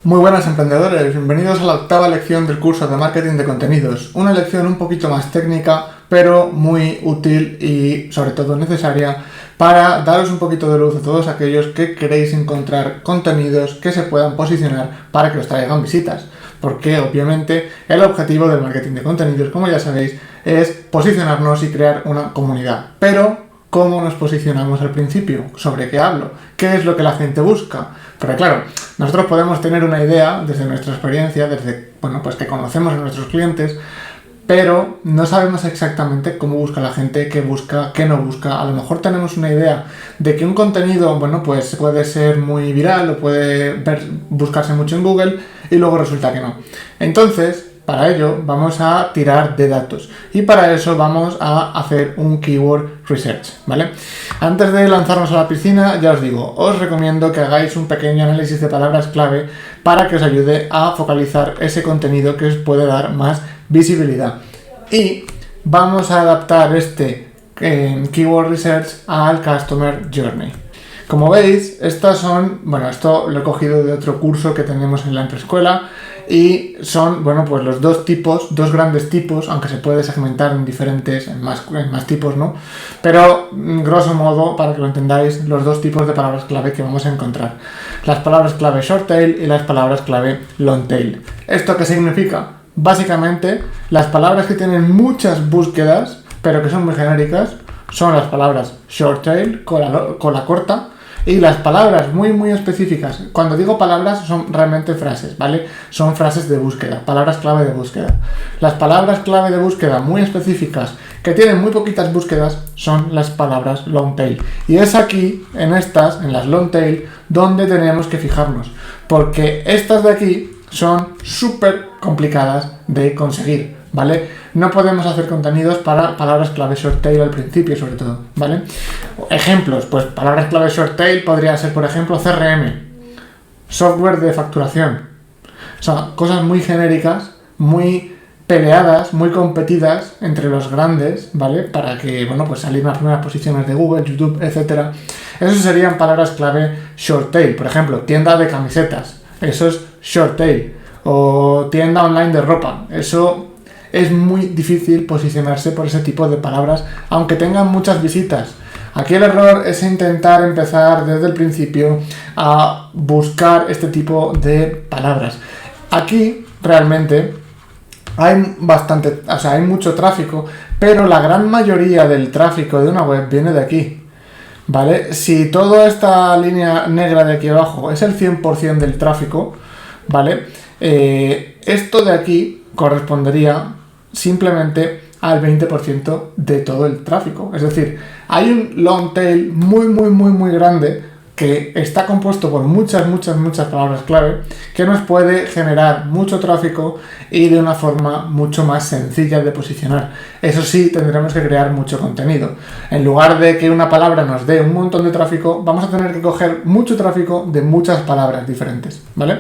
Muy buenas emprendedores, bienvenidos a la octava lección del curso de marketing de contenidos. Una lección un poquito más técnica, pero muy útil y sobre todo necesaria para daros un poquito de luz a todos aquellos que queréis encontrar contenidos que se puedan posicionar para que os traigan visitas. Porque obviamente el objetivo del marketing de contenidos, como ya sabéis, es posicionarnos y crear una comunidad. Pero ¿cómo nos posicionamos al principio? ¿Sobre qué hablo? ¿Qué es lo que la gente busca? Porque claro, nosotros podemos tener una idea desde nuestra experiencia, desde pues que conocemos a nuestros clientes, pero no sabemos exactamente cómo busca la gente, qué busca, qué no busca. A lo mejor tenemos una idea de que un contenido, pues puede ser muy viral o puede buscarse mucho en Google y luego resulta que no. Entonces, para ello vamos a tirar de datos y para eso vamos a hacer un keyword research, ¿vale? Antes de lanzarnos a la piscina, ya os digo, os recomiendo que hagáis un pequeño análisis de palabras clave para que os ayude a focalizar ese contenido que os puede dar más visibilidad. Y vamos a adaptar este keyword research al Customer Journey. Como veis, estas son, esto lo he cogido de otro curso que tenemos en la Emprescuela y son, pues los dos grandes tipos, aunque se puede segmentar en diferentes, en más tipos, ¿no? Pero, grosso modo, para que lo entendáis, los dos tipos de palabras clave que vamos a encontrar. Las palabras clave short tail y las palabras clave long tail. ¿Esto qué significa? Básicamente, las palabras que tienen muchas búsquedas, pero que son muy genéricas, son las palabras short tail, cola corta, y las palabras muy específicas. Cuando digo palabras son realmente frases, ¿vale? Son frases de búsqueda, palabras clave de búsqueda. Las palabras clave de búsqueda muy específicas que tienen muy poquitas búsquedas son las palabras long tail. Y es aquí, en las long tail, donde tenemos que fijarnos. Porque estas de aquí son súper complicadas de conseguir, ¿vale? No podemos hacer contenidos para palabras clave short tail al principio, sobre todo, ¿vale? Ejemplos, pues palabras clave short tail podría ser, por ejemplo, CRM, software de facturación. O sea, cosas muy genéricas, muy peleadas, muy competidas entre los grandes, ¿vale? Para que, salir en las primeras posiciones de Google, YouTube, etc. Eso serían palabras clave short tail. Por ejemplo, tienda de camisetas, eso es short tail. O tienda online de ropa, eso es muy difícil posicionarse por ese tipo de palabras, aunque tengan muchas visitas. Aquí el error es intentar empezar desde el principio a buscar este tipo de palabras. Aquí realmente hay hay mucho tráfico, pero la gran mayoría del tráfico de una web viene de aquí, ¿vale? Si toda esta línea negra de aquí abajo es el 100% del tráfico, ¿vale? Esto de aquí correspondería simplemente al 20% de todo el tráfico. Es decir, hay un long tail muy grande que está compuesto por muchas palabras clave que nos puede generar mucho tráfico y de una forma mucho más sencilla de posicionar. Eso sí, tendremos que crear mucho contenido. En lugar de que una palabra nos dé un montón de tráfico, vamos a tener que coger mucho tráfico de muchas palabras diferentes, ¿vale?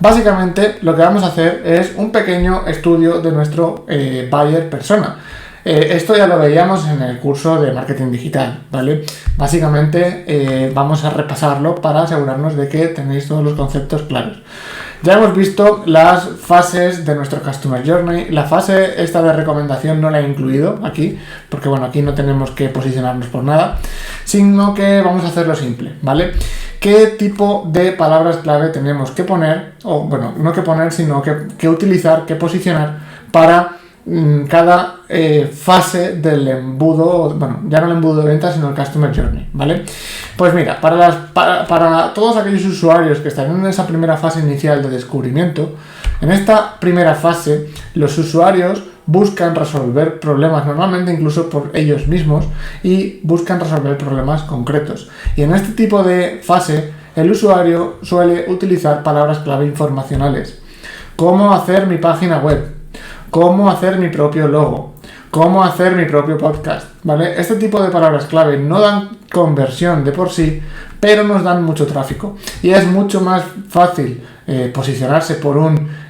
Básicamente lo que vamos a hacer es un pequeño estudio de nuestro buyer persona. Esto ya lo veíamos en el curso de marketing digital, ¿vale? Básicamente vamos a repasarlo para asegurarnos de que tenéis todos los conceptos claros. Ya hemos visto las fases de nuestro Customer Journey. La fase esta de recomendación no la he incluido aquí, porque aquí no tenemos que posicionarnos por nada, sino que vamos a hacerlo simple, ¿vale? ¿Qué tipo de palabras clave tenemos que poner? No que poner, sino que utilizar, que posicionar para cada fase del embudo, ya no el embudo de venta, sino el Customer Journey, ¿vale? Pues mira, para todos aquellos usuarios que están en esa primera fase inicial de descubrimiento, en esta primera fase los usuarios buscan resolver problemas, normalmente incluso por ellos mismos, y buscan resolver problemas concretos. Y en este tipo de fase, el usuario suele utilizar palabras clave informacionales. ¿Cómo hacer mi página web? ¿Cómo hacer mi propio logo? ¿Cómo hacer mi propio podcast? ¿Vale? Este tipo de palabras clave no dan conversión de por sí, pero nos dan mucho tráfico. Y es mucho más fácil posicionarse por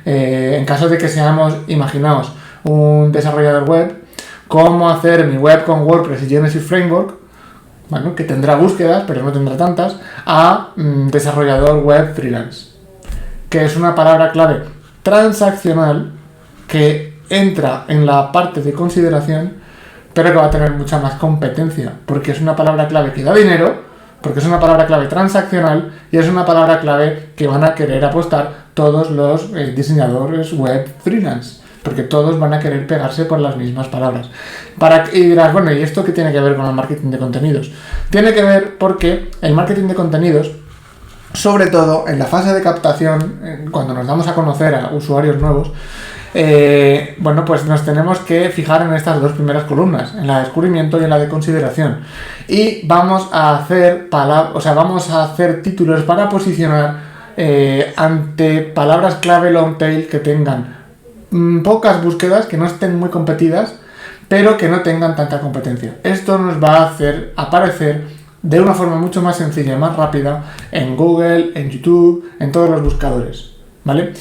en caso de que seamos, imaginaos, un desarrollador web, cómo hacer mi web con WordPress y Genesis Framework, que tendrá búsquedas, pero no tendrá tantas, a desarrollador web freelance. que es una palabra clave transaccional que entra en la parte de consideración, pero que va a tener mucha más competencia, porque es una palabra clave que da dinero, porque es una palabra clave transaccional y es una palabra clave que van a querer apostar todos los diseñadores web freelance, porque todos van a querer pegarse por las mismas palabras. Y dirás, bueno, ¿y esto qué tiene que ver con el marketing de contenidos? Tiene que ver porque el marketing de contenidos, sobre todo en la fase de captación, cuando nos damos a conocer a usuarios nuevos, bueno, pues nos tenemos que fijar en estas dos primeras columnas, en la de descubrimiento y en la de consideración. Y vamos a hacer títulos para posicionar ante palabras clave long tail que tengan pocas búsquedas, que no estén muy competidas, pero que no tengan tanta competencia. Esto nos va a hacer aparecer de una forma mucho más sencilla y más rápida en Google, en YouTube, en todos los buscadores, ¿vale?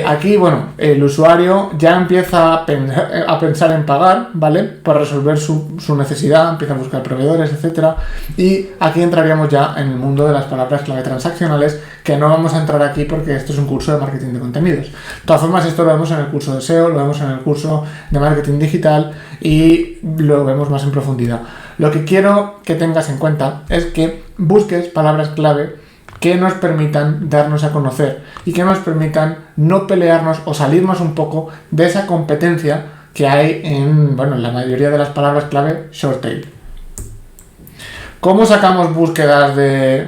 Aquí, bueno, el usuario ya empieza a pensar en pagar, ¿vale? Para resolver su necesidad, empieza a buscar proveedores, etcétera. Y aquí entraríamos ya en el mundo de las palabras clave transaccionales, que no vamos a entrar aquí porque esto es un curso de marketing de contenidos. De todas formas, esto lo vemos en el curso de SEO, lo vemos en el curso de marketing digital y lo vemos más en profundidad. Lo que quiero que tengas en cuenta es que busques palabras clave que nos permitan darnos a conocer y que nos permitan no pelearnos o salirnos un poco de esa competencia que hay en la mayoría de las palabras clave short tail. ¿Cómo sacamos búsquedas de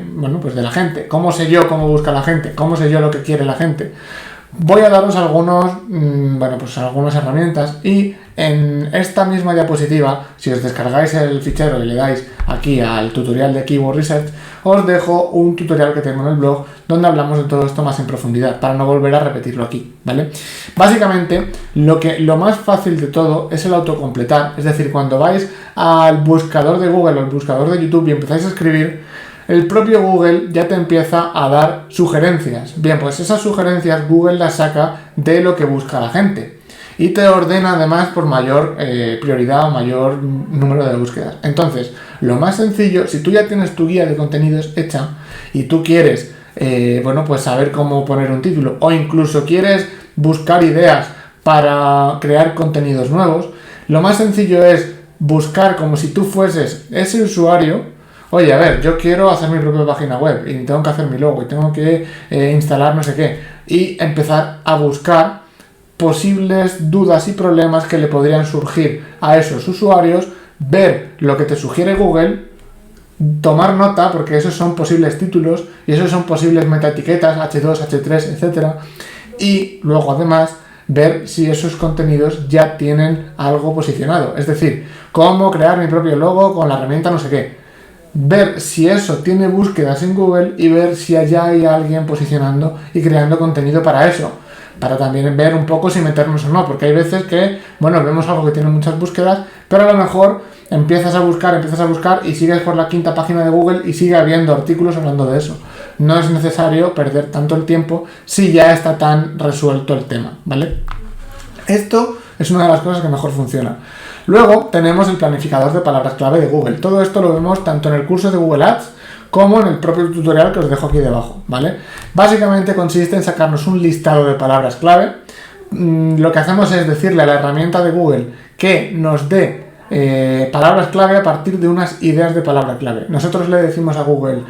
la gente? ¿Cómo sé yo cómo busca la gente? ¿Cómo sé yo lo que quiere la gente? Voy a daros algunas herramientas y en esta misma diapositiva, si os descargáis el fichero y le dais aquí al tutorial de Keyword Research, os dejo un tutorial que tengo en el blog donde hablamos de todo esto más en profundidad, para no volver a repetirlo aquí, ¿vale? Básicamente, lo más fácil de todo es el autocompletar, es decir, cuando vais al buscador de Google o al buscador de YouTube y empezáis a escribir, el propio Google ya te empieza a dar sugerencias. Bien, pues esas sugerencias Google las saca de lo que busca la gente y te ordena además por mayor prioridad o mayor número de búsquedas. Entonces, lo más sencillo, si tú ya tienes tu guía de contenidos hecha y tú quieres saber cómo poner un título o incluso quieres buscar ideas para crear contenidos nuevos, lo más sencillo es buscar como si tú fueses ese usuario. Oye, a ver, yo quiero hacer mi propia página web y tengo que hacer mi logo y tengo que instalar no sé qué, y empezar a buscar posibles dudas y problemas que le podrían surgir a esos usuarios, ver lo que te sugiere Google, tomar nota, porque esos son posibles títulos y esos son posibles metaetiquetas, H2, H3, etcétera, y luego además ver si esos contenidos ya tienen algo posicionado, es decir, cómo crear mi propio logo con la herramienta no sé qué. Ver si eso tiene búsquedas en Google y ver si allá hay alguien posicionando y creando contenido para eso, para también ver un poco si meternos o no, porque hay veces que, vemos algo que tiene muchas búsquedas, pero a lo mejor empiezas a buscar y sigues por la quinta página de Google y sigue habiendo artículos hablando de eso. No es necesario perder tanto el tiempo si ya está tan resuelto el tema, ¿vale? Esto es una de las cosas que mejor funciona. Luego tenemos el planificador de palabras clave de Google. Todo esto lo vemos tanto en el curso de Google Ads como en el propio tutorial que os dejo aquí debajo, ¿vale? Básicamente consiste en sacarnos un listado de palabras clave. Lo que hacemos es decirle a la herramienta de Google que nos dé palabras clave a partir de unas ideas de palabra clave. Nosotros le decimos a Google,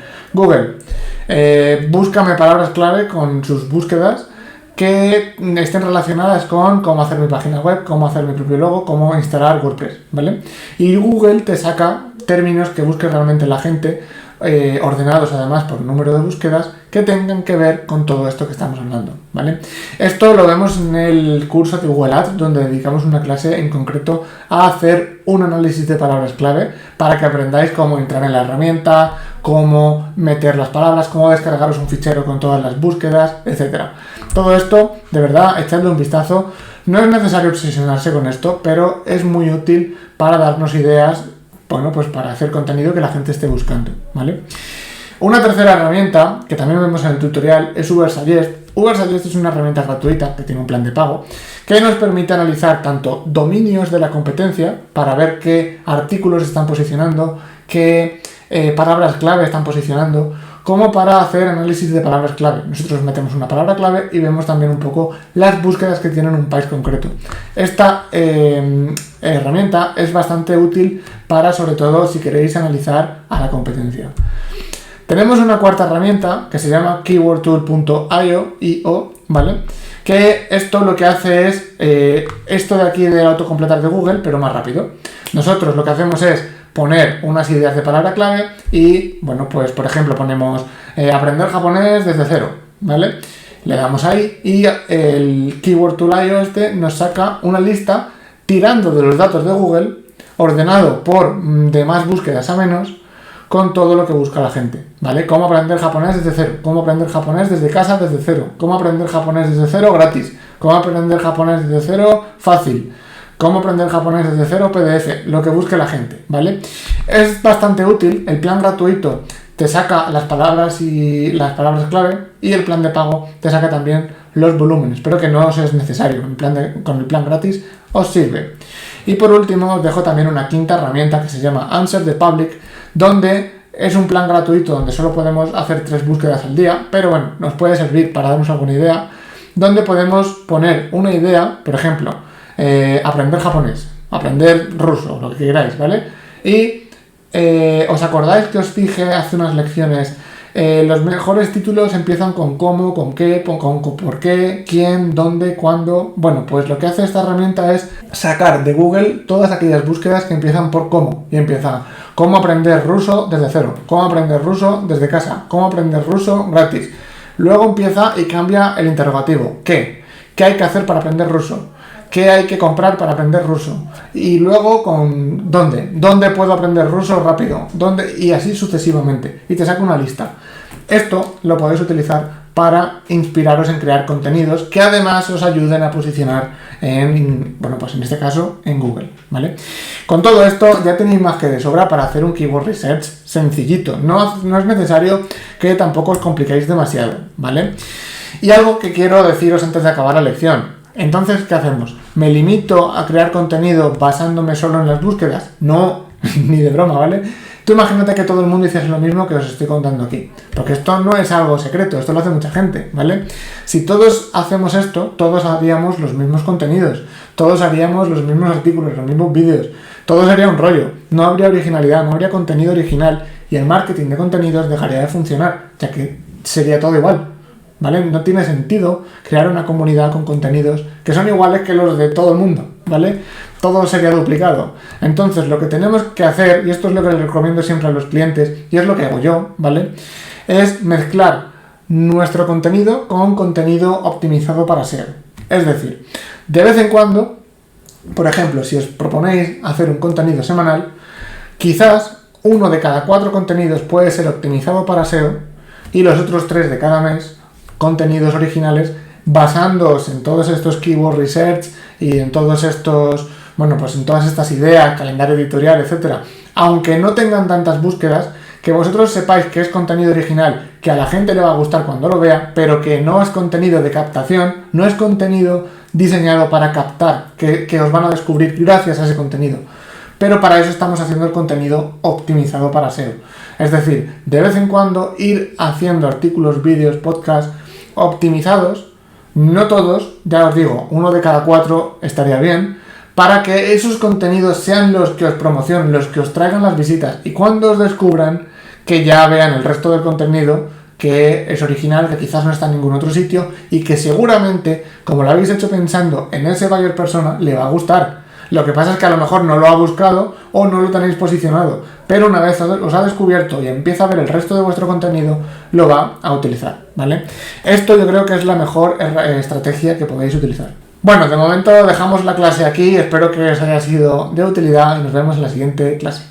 búscame palabras clave con sus búsquedas que estén relacionadas con cómo hacer mi página web, cómo hacer mi propio logo, cómo instalar WordPress, ¿vale? Y Google te saca términos que busque realmente la gente, ordenados además por número de búsquedas, que tengan que ver con todo esto que estamos hablando, ¿vale? Esto lo vemos en el curso de Google Ads, donde dedicamos una clase en concreto a hacer un análisis de palabras clave para que aprendáis cómo entrar en la herramienta, cómo meter las palabras, cómo descargaros un fichero con todas las búsquedas, etcétera. Todo esto, de verdad, echadle un vistazo. No es necesario obsesionarse con esto, pero es muy útil para darnos ideas, para hacer contenido que la gente esté buscando, ¿vale? Una tercera herramienta, que también vemos en el tutorial, es Ubersuggest. Ubersuggest es una herramienta gratuita, que tiene un plan de pago, que nos permite analizar tanto dominios de la competencia, para ver qué artículos están posicionando, qué palabras clave están posicionando, como para hacer análisis de palabras clave. Nosotros metemos una palabra clave y vemos también un poco las búsquedas que tienen un país concreto. Esta herramienta es bastante útil para, sobre todo, si queréis analizar a la competencia. Tenemos una cuarta herramienta que se llama keywordtool.io, ¿vale? Que esto lo que hace es esto de aquí de autocompletar de Google, pero más rápido. Nosotros lo que hacemos es poner unas ideas de palabra clave y, bueno, pues por ejemplo ponemos aprender japonés desde cero, ¿vale? Le damos ahí y el keyword.io nos saca una lista tirando de los datos de Google, ordenado por de más búsquedas a menos, con todo lo que busca la gente, ¿vale? Cómo aprender japonés desde cero, cómo aprender japonés desde casa desde cero, cómo aprender japonés desde cero gratis, cómo aprender japonés desde cero fácil, cómo aprender japonés desde cero PDF, lo que busque la gente, ¿vale? Es bastante útil. El plan gratuito te saca las palabras clave y el plan de pago te saca también los volúmenes, pero que no os es necesario. Con el plan gratis os sirve. Y por último os dejo también una quinta herramienta que se llama Answer the Public, donde es un plan gratuito donde solo podemos hacer 3 búsquedas al día, pero bueno, nos puede servir para darnos alguna idea, donde podemos poner una idea, por ejemplo, aprender japonés, aprender ruso, lo que queráis, ¿vale? Y ¿os acordáis que os dije hace unas lecciones? Los mejores títulos empiezan con cómo, con qué, con por qué, quién, dónde, cuándo. Bueno, pues lo que hace esta herramienta es sacar de Google todas aquellas búsquedas que empiezan por cómo. Y empieza cómo aprender ruso desde cero, cómo aprender ruso desde casa, cómo aprender ruso gratis. Luego empieza y cambia el interrogativo. ¿Qué? ¿Qué hay que hacer para aprender ruso? ¿Qué hay que comprar para aprender ruso? Y luego con ¿dónde? ¿Dónde puedo aprender ruso rápido? ¿Dónde? Y así sucesivamente. Y te saca una lista. Esto lo podéis utilizar para inspiraros en crear contenidos que además os ayuden a posicionar bueno, pues en este caso en Google, ¿vale? Con todo esto ya tenéis más que de sobra para hacer un keyword research sencillito. No es necesario que tampoco os compliquéis demasiado, ¿vale? Y algo que quiero deciros antes de acabar la lección. Entonces, ¿qué hacemos? ¿Me limito a crear contenido basándome solo en las búsquedas? No, ni de broma, ¿vale? Tú imagínate que todo el mundo hiciese lo mismo que os estoy contando aquí. Porque esto no es algo secreto, esto lo hace mucha gente, ¿vale? Si todos hacemos esto, todos haríamos los mismos contenidos, todos haríamos los mismos artículos, los mismos vídeos, todo sería un rollo, no habría originalidad, no habría contenido original y el marketing de contenidos dejaría de funcionar, ya que sería todo igual. ¿Vale? No tiene sentido crear una comunidad con contenidos que son iguales que los de todo el mundo, ¿vale? Todo sería duplicado. Entonces, lo que tenemos que hacer, y esto es lo que les recomiendo siempre a los clientes, y es lo que hago yo, ¿vale? Es mezclar nuestro contenido con contenido optimizado para SEO. Es decir, de vez en cuando, por ejemplo, si os proponéis hacer un contenido semanal, quizás 1 de cada 4 contenidos puede ser optimizado para SEO y los otros 3 de cada mes contenidos originales basándoos en todos estos keyword research y en todos estos, bueno, pues en todas estas ideas, calendario editorial, etcétera. Aunque no tengan tantas búsquedas, que vosotros sepáis que es contenido original, que a la gente le va a gustar cuando lo vea, pero que no es contenido de captación, no es contenido diseñado para captar, que os van a descubrir gracias a ese contenido. Pero para eso estamos haciendo el contenido optimizado para SEO. Es decir, de vez en cuando ir haciendo artículos, vídeos, podcasts optimizados, no todos, ya os digo, 1 de cada 4 estaría bien, para que esos contenidos sean los que os promocionen, los que os traigan las visitas y cuando os descubran que ya vean el resto del contenido que es original, que quizás no está en ningún otro sitio y que seguramente, como lo habéis hecho pensando en ese buyer persona, le va a gustar. Lo que pasa es que a lo mejor no lo ha buscado o no lo tenéis posicionado, pero una vez os ha descubierto y empieza a ver el resto de vuestro contenido, lo va a utilizar, ¿vale? Esto yo creo que es la mejor estrategia que podéis utilizar. Bueno, de momento dejamos la clase aquí, espero que os haya sido de utilidad y nos vemos en la siguiente clase.